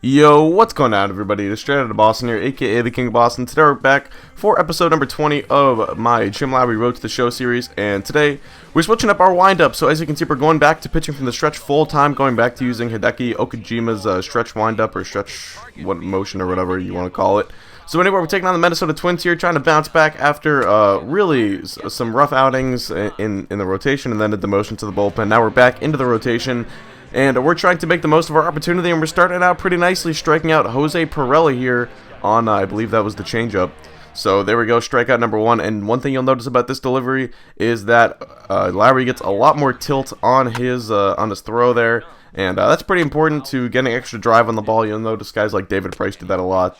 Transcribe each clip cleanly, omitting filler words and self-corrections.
Yo, what's going on, everybody? It's straight out of Boston here, aka the King of Boston. Today we're back for episode number 20 of my Jim Lowry Road to the Show series, and today we're switching up our windup. So as you can see, we're going back to pitching from the stretch full time, going back to using Hideki Okajima's stretch windup or stretch motion or whatever you want to call it. So anyway, we're taking on the Minnesota Twins here, trying to bounce back after really some rough outings in the rotation and then a demotion to the bullpen. Now we're back into the rotation. And we're trying to make the most of our opportunity, and we're starting out pretty nicely, striking out Jose Pirelli here on, I believe that was the changeup. So there we go, strikeout number one. And one thing you'll notice about this delivery is that Lowry gets a lot more tilt on his throw there, and that's pretty important to getting extra drive on the ball. You'll notice guys like David Price did that a lot.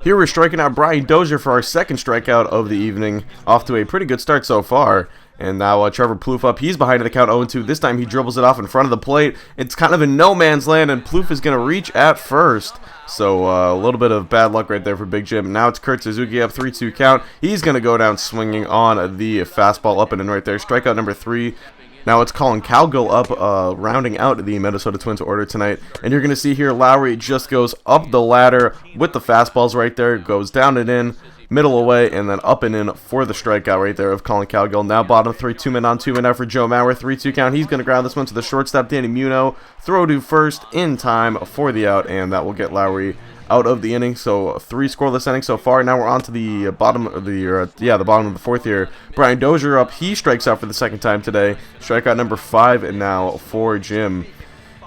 Here we're striking out Brian Dozier for our second strikeout of the evening, off to a pretty good start so far. And now Trevor Plouffe up. He's behind the count 0-2. This time he dribbles it off in front of the plate. It's kind of in no man's land, and Plouffe is going to reach at first. So a little bit of bad luck right there for Big Jim. Now it's Kurt Suzuki up 3-2 count. He's going to go down swinging on the fastball up and in right there. Strikeout number 3. Now it's Colin Cowgill up, rounding out the Minnesota Twins order tonight. And you're going to see here Lowry just goes up the ladder with the fastballs right there. Goes down and in. Middle away, and then up and in for the strikeout right there of Colin Cowgill. Now bottom 3, 2-man on 2-man out for Joe Mauer. 3-2 count. He's going to ground this one to the shortstop, Danny Muno. Throw to first in time for the out, and that will get Lowry out of the inning. So 3 scoreless innings so far. Now we're on to the bottom of the bottom of the fourth here. Brian Dozier up. He strikes out for the second time today. Strikeout number 5 and now for Jim.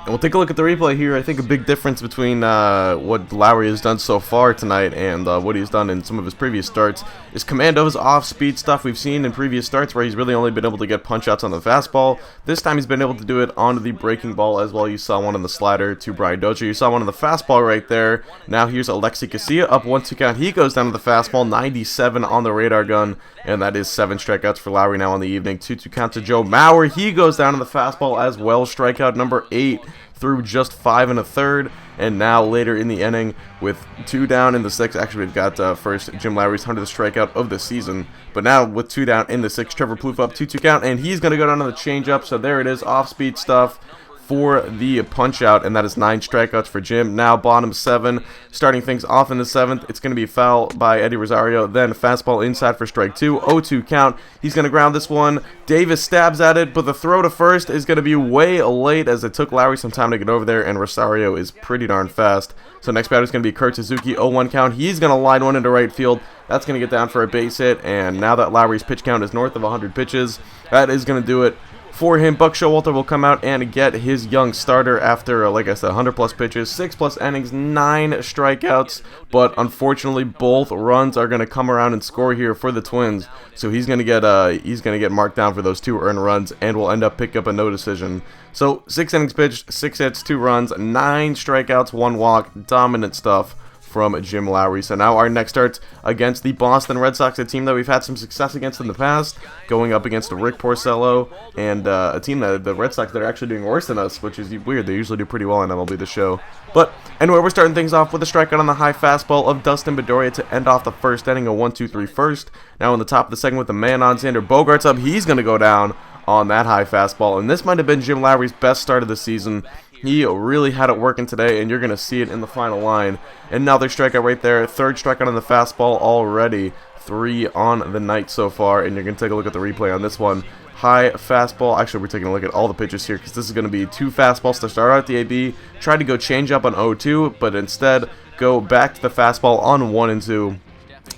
And we'll take a look at the replay here. I think a big difference between what Lowry has done so far tonight and what he's done in some of his previous starts is command of his off-speed stuff we've seen in previous starts where he's really only been able to get punch-outs on the fastball. This time he's been able to do it on the breaking ball as well. You saw one on the slider to Brian Dozier. You saw one on the fastball right there. Now here's Alexi Casilla up 1-2 count. He goes down to the fastball, 97 on the radar gun, and that is 7 strikeouts for Lowry now on the evening. 2-2 count to Joe Mauer. He goes down to the fastball as well. Strikeout number 8. Through just 5 1/3, and now later in the inning with 2 down in the 6th. Actually, we've got first Jim Lowry's 100th strikeout of the season, but now with 2 down in the 6th, Trevor Plouffe up 2-2 count, and he's going to go down to the changeup. So there it is, off-speed stuff for the punch-out, and that is 9 strikeouts for Jim. Now bottom 7, starting things off in the 7th. It's going to be a foul by Eddie Rosario, then fastball inside for strike 2, 0-2 count. He's going to ground this one. Davis stabs at it, but the throw to first is going to be way late as it took Lowry some time to get over there, and Rosario is pretty darn fast. So next batter is going to be Kurt Suzuki, 0-1 count. He's going to line one into right field. That's going to get down for a base hit, and now that Lowry's pitch count is north of 100 pitches, that is going to do it for him. Buck Showalter will come out and get his young starter after, like I said, 100-plus pitches, 6-plus innings, 9 strikeouts. But unfortunately, both runs are going to come around and score here for the Twins. So he's going to get marked down for those 2 earned runs, and will end up picking up a no decision. So 6 innings pitched, 6 hits, 2 runs, 9 strikeouts, 1 walk, dominant stuff from Jim Lowry. So now our next start's against the Boston Red Sox, a team that we've had some success against in the past, going up against Rick Porcello, and a team that the Red Sox that are actually doing worse than us, which is weird. They usually do pretty well in MLB The Show. But anyway, we're starting things off with a strikeout on the high fastball of Dustin Pedroia to end off the first inning, a 1-2-3 first. Now in the top of the second with the man on, Xander Bogaerts up. He's going to go down on that high fastball, and this might have been Jim Lowry's best start of the season. He really had it working today, and you're going to see it in the final line. And another strikeout right there. 3rd strikeout on the fastball already. 3 on the night so far, and you're going to take a look at the replay on this one. High fastball. Actually, we're taking a look at all the pitches here because this is going to be 2 fastballs to start out the AB. Tried to go change up on 0-2, but instead go back to the fastball on 1-2.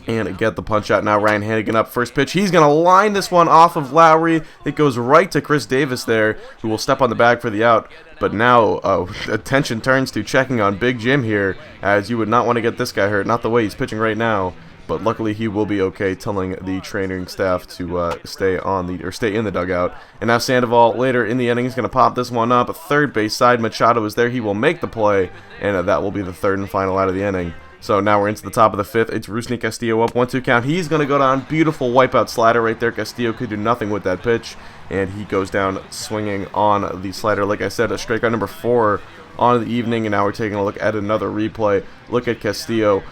And get the punch out. Now Ryan Hannigan up, first pitch. He's going to line this one off of Lowry. It goes right to Chris Davis there, who will step on the bag for the out. But now attention turns to checking on Big Jim here, as you would not want to get this guy hurt. Not the way he's pitching right now. But luckily he will be okay, telling the training staff to stay in the dugout. And now Sandoval later in the inning is going to pop this one up. 3rd base side, Machado is there. He will make the play, and that will be the 3rd and final out of the inning. So now we're into the top of the 5th. It's Rusney Castillo up 1-2 count. He's going to go down. Beautiful wipeout slider right there. Castillo could do nothing with that pitch, and he goes down swinging on the slider. Like I said, a strikeout number 4 on the evening, and now we're taking a look at another replay. Look at Castillo,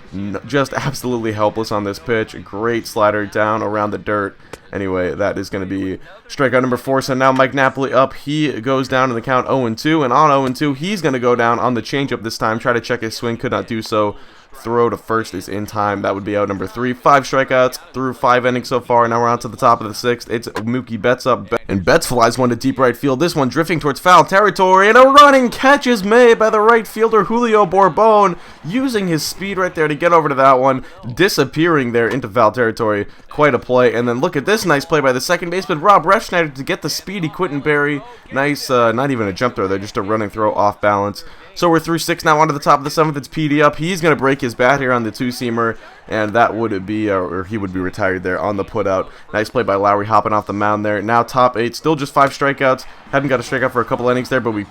just absolutely helpless on this pitch. Great slider down around the dirt. Anyway, that is going to be strikeout number 4. So now Mike Napoli up. He goes down in the count 0-2, and on 0-2, he's going to go down on the changeup this time. Try to check his swing, could not do so. Throw to first is in time. That would be out number 3. 5 strikeouts through 5 innings so far. Now we're on to the top of the 6th. It's Mookie Betts up, and Betts flies one to deep right field. This one drifting towards foul territory, and a running catch is made by the right fielder Julio Borbon, using his speed right there to get over to that one, disappearing there into foul territory. Quite a play. And then look at this nice play by the second baseman Rob Refsnyder to get the speed he couldn't bury. Nice, not even a jump throw there, just a running throw off balance. So we're through 6 now, onto the top of the 7th. It's PD up. He's going to break his bat here on the 2-seamer, and that would be, or he would be retired there on the putout. Nice play by Lowry, hopping off the mound there. Now top 8, still just 5 strikeouts. Hadn't got a strikeout for a couple innings there, but we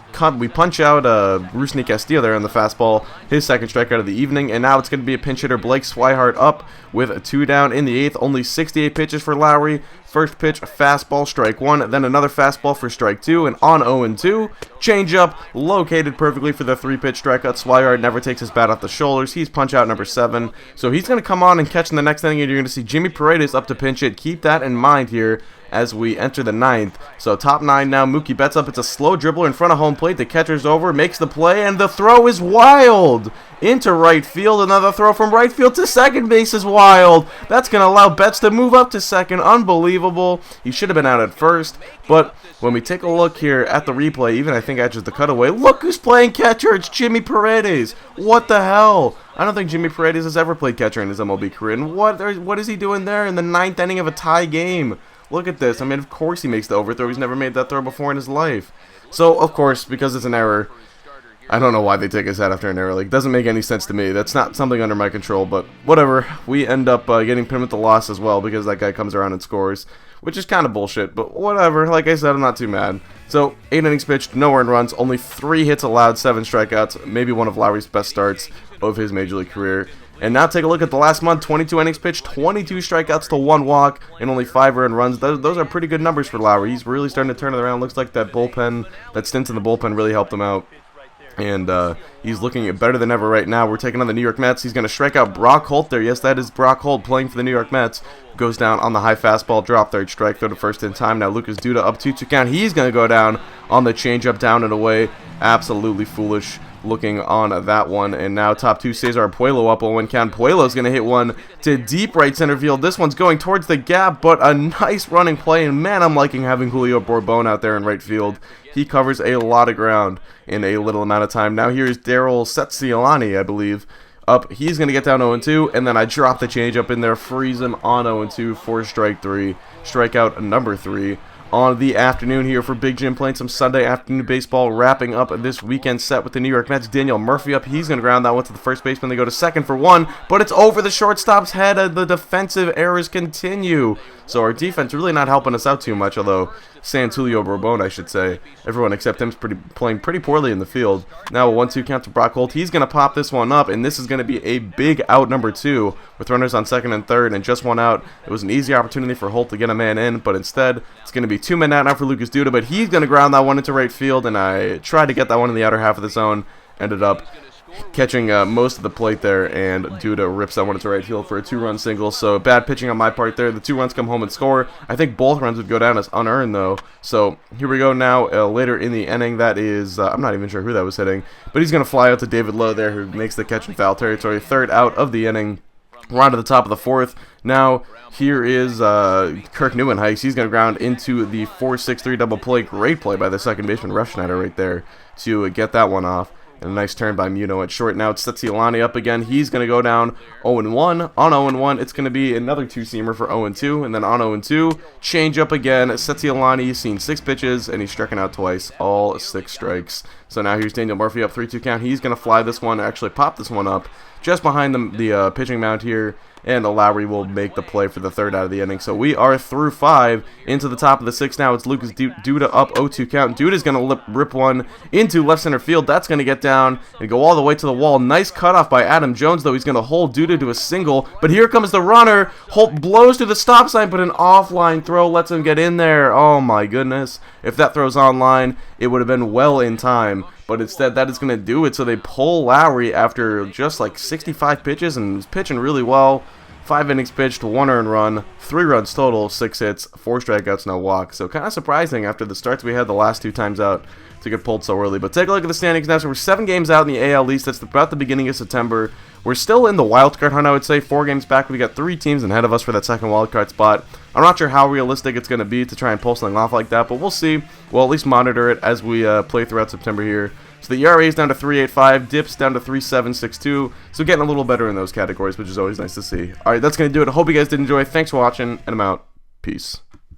punch out Rusney Castillo there on the fastball, his second strikeout of the evening, and now it's going to be a pinch hitter, Blake Swihart up with 2 down in the 8th. Only 68 pitches for Lowry. First pitch, fastball, strike 1, then another fastball for strike 2, and on 0-2, changeup, located perfectly for the 3-pitch strikeout. Swihart never takes his bat off the shoulders. He's punch out number 7, so he's going to come on and catch in the next inning, and you're going to see Jimmy Paredes up to pinch it. Keep that in mind here as we enter the 9th. So top 9 now, Mookie Betts up. It's a slow dribbler in front of home plate. The catcher's over, makes the play, and the throw is wild into right field. Another throw from right field to second base is wild. That's going to allow Betts to move up to second. Unbelievable. He should have been out at first, but when we take a look here at the replay, even I think edges the cutaway, look who's playing catcher. It's Jimmy Paredes. What the hell? I don't think Jimmy Paredes has ever played catcher in his MLB career, and what is he doing there in the 9th inning of a tie game? Look at this. I mean, of course he makes the overthrow. He's never made that throw before in his life. So, of course, because it's an error, I don't know why they take his hat after an error. Like, it doesn't make any sense to me. That's not something under my control, but whatever. We end up getting pinned with the loss as well because that guy comes around and scores, which is kind of bullshit, but whatever. Like I said, I'm not too mad. So, 8 innings pitched, no earned runs, only 3 hits allowed, 7 strikeouts, maybe one of Lowry's best starts of his Major League career. And now take a look at the last month, 22 innings pitched, 22 strikeouts to 1 walk, and only 5 earned runs. Those are pretty good numbers for Lowry. He's really starting to turn it around. Looks like that bullpen, that stint in the bullpen really helped him out. And he's looking better than ever right now. We're taking on the New York Mets. He's going to strike out Brock Holt there. Yes, that is Brock Holt playing for the New York Mets. Goes down on the high fastball, drop third strike, throw to first in time. Now Lucas Duda up 2-2 count. He's going to go down on the changeup, down and away. Absolutely foolish looking on that one. And now top 2, Cesar Puello up 0-1 count. Puello's going to hit one to deep right center field. This one's going towards the gap, but a nice running play. And man, I'm liking having Julio Borbon out there in right field. He covers a lot of ground in a little amount of time. Now here's Daryl Setzialani, I believe, up. He's going to get down 0-2, and then I drop the changeup in there, freeze him on 0-2 for strike 3. Strikeout number 3. On the afternoon here for Big Jim, playing some Sunday afternoon baseball, wrapping up this weekend set with the New York Mets. Daniel Murphy up. He's going to ground that one to the first baseman. They go to second for 1, but it's over the shortstop's head. The defensive errors continue. So our defense really not helping us out too much, although Julio Borbon, I should say. Everyone except him's playing pretty poorly in the field. Now a 1-2 count to Brock Holt. He's going to pop this one up, and this is going to be a big out number 2 with runners on second and third and just 1 out. It was an easy opportunity for Holt to get a man in, but instead it's going to be 2 men out now for Lucas Duda, but he's going to ground that one into right field, and I tried to get that one in the outer half of the zone. Ended up catching most of the plate there, and Duda rips that one into right field for a 2-run single. So bad pitching on my part there. The 2 runs come home and score. I think both runs would go down as unearned though. So here we go now. Later in the inning, that is I'm not even sure who that was hitting, but he's going to fly out to David Lowe there, who makes the catch in foul territory. 3rd out of the inning. We're on to the top of the 4th. Now, here is Kirk Neuenhuis. He's going to ground into the 4-6-3 double play. Great play by the second baseman, Refsnyder, right there to get that one off. And a nice turn by Muno at short. Now it's Setzialani up again. He's going to go down 0-1. On 0-1, it's going to be another 2-seamer for 0-2. And then on 0-2, change up again. Setzialani, he's seen 6 pitches, and he's stricken out twice. All 6 strikes. So now here's Daniel Murphy up 3-2 count. He's going to fly this one, actually pop this one up just behind the pitching mound here. And Lowry will make the play for the 3rd out of the inning. So we are through 5 into the top of the 6th now. It's Lucas Duda up 0-2 count. Duda's going to rip one into left center field. That's going to get down and go all the way to the wall. Nice cutoff by Adam Jones, though. He's going to hold Duda to a single. But here comes the runner. Holt blows to the stop sign, but an offline throw lets him get in there. Oh, my goodness. If that throw's online, it would have been well in time in, but instead that is going to do it. So they pull Lowry after just like 65 pitches, and was pitching really well. 5 innings pitched, 1 earned run, 3 runs total, 6 hits, 4 strikeouts, no walks. So kind of surprising after the starts we had the last 2 times out to get pulled so early. But take a look at the standings now. So we're 7 games out in the AL East. That's about the beginning of September. We're still in the wild card hunt, I would say. 4 games back. We got 3 teams ahead of us for that second wild card spot. I'm not sure how realistic it's going to be to try and pull something off like that, but we'll see. We'll at least monitor it as we play throughout September here. So the ERA is down to 3.85, dips down to 3.762, so getting a little better in those categories, which is always nice to see. Alright, that's going to do it. I hope you guys did enjoy. Thanks for watching, and I'm out. Peace.